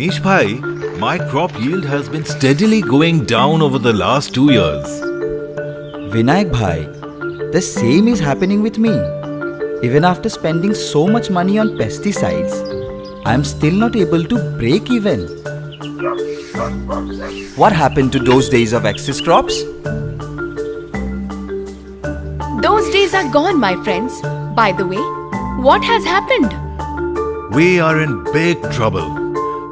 Manish bhai, my crop yield has been steadily going down over the last 2 years. Vinayak bhai, the same is happening with me. Even after spending so much money on pesticides, I am still not able to break even. What happened to those days of excess crops? Those days are gone, my friends. By the way, what has happened? We are in big trouble.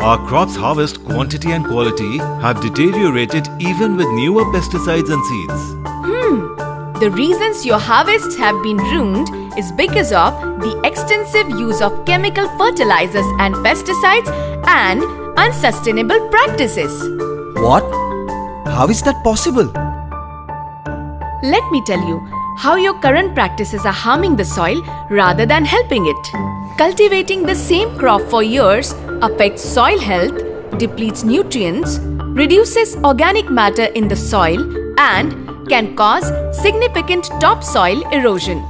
Our crops harvest quantity and quality have deteriorated even with newer pesticides and seeds. The reasons your harvests have been ruined is because of the extensive use of chemical fertilizers and pesticides and unsustainable practices. What? How is that possible? Let me tell you how your current practices are harming the soil rather than helping it. Cultivating the same crop for years affects soil health, depletes nutrients, reduces organic matter in the soil, and can cause significant topsoil erosion.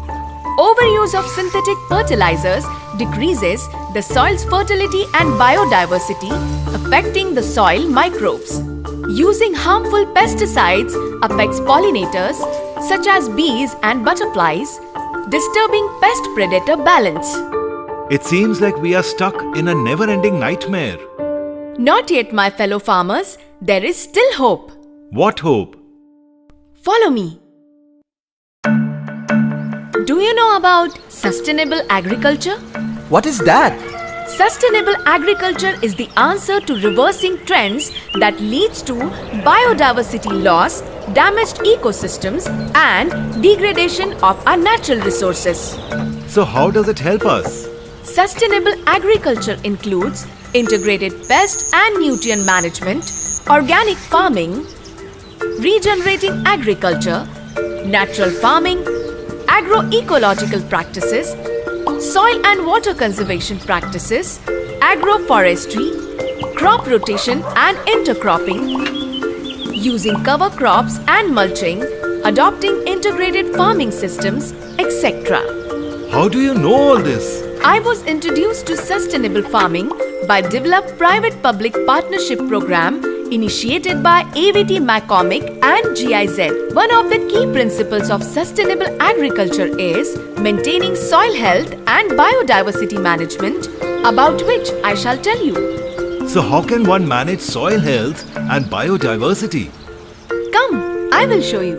Overuse of synthetic fertilizers decreases the soil's fertility and biodiversity, affecting the soil microbes. Using harmful pesticides affects pollinators such as bees and butterflies, disturbing pest-predator balance. It seems like we are stuck in a never-ending nightmare. Not yet, my fellow farmers. There is still hope. What hope? Follow me. Do you know about sustainable agriculture? What is that? Sustainable agriculture is the answer to reversing trends that leads to biodiversity loss, damaged ecosystems, and degradation of our natural resources. So how does it help us? Sustainable agriculture includes integrated pest and nutrient management, organic farming, regenerating agriculture, natural farming, agroecological practices, soil and water conservation practices, agroforestry, crop rotation and intercropping, using cover crops and mulching, adopting integrated farming systems, etc. How do you know all this? I was introduced to sustainable farming by develoPPP partnership program initiated by AVT McCormick and GIZ. One of the key principles of sustainable agriculture is maintaining soil health and biodiversity management, about which I shall tell you. So how can one manage soil health and biodiversity? Come, I will show you.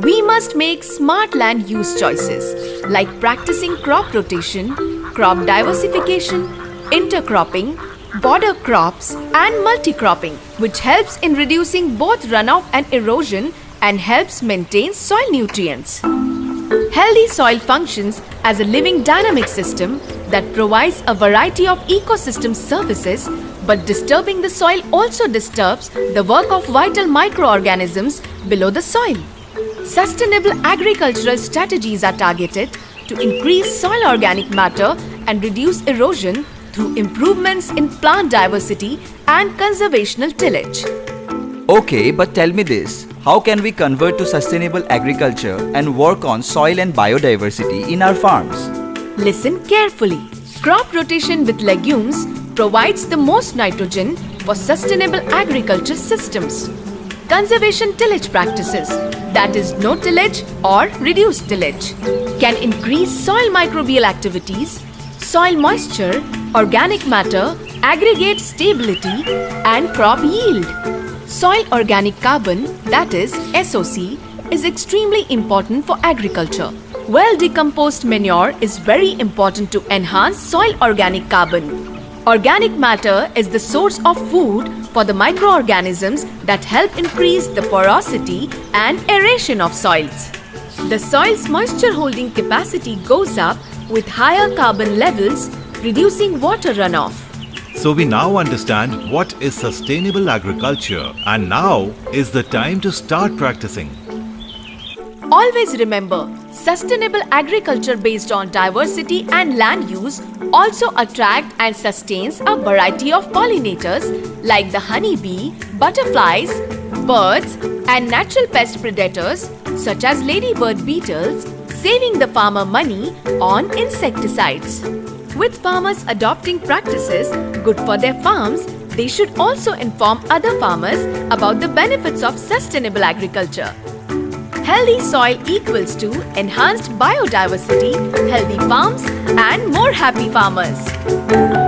We must make smart land use choices like practicing crop rotation, crop diversification, intercropping, border crops and multi-cropping, which helps in reducing both runoff and erosion and helps maintain soil nutrients. Healthy soil functions as a living dynamic system that provides a variety of ecosystem services, but disturbing the soil also disturbs the work of vital microorganisms below the soil. Sustainable agricultural strategies are targeted to increase soil organic matter and reduce erosion through improvements in plant diversity and conservational tillage. Okay, but tell me this. How can we convert to sustainable agriculture and work on soil and biodiversity in our farms? Listen carefully. Crop rotation with legumes provides the most nitrogen for sustainable agriculture systems. Conservation tillage practices, that is no tillage or reduced tillage, can increase soil microbial activities, soil moisture, organic matter, aggregate stability, and crop yield. Soil organic carbon, that is SOC, is extremely important for agriculture. Well-decomposed manure is very important to enhance soil organic carbon. Organic matter is the source of food for the microorganisms that help increase the porosity and aeration of soils. The soil's moisture-holding capacity goes up with higher carbon levels, reducing water runoff. So we now understand what is sustainable agriculture, and now is the time to start practicing. Always remember, sustainable agriculture based on diversity and land use also attract and sustains a variety of pollinators like the honeybee, butterflies, birds and natural pest predators such as ladybird beetles, saving the farmer money on insecticides. With farmers adopting practices good for their farms, They should also inform other farmers about the benefits of sustainable agriculture. Healthy soil equals to enhanced biodiversity, healthy farms, and more happy farmers.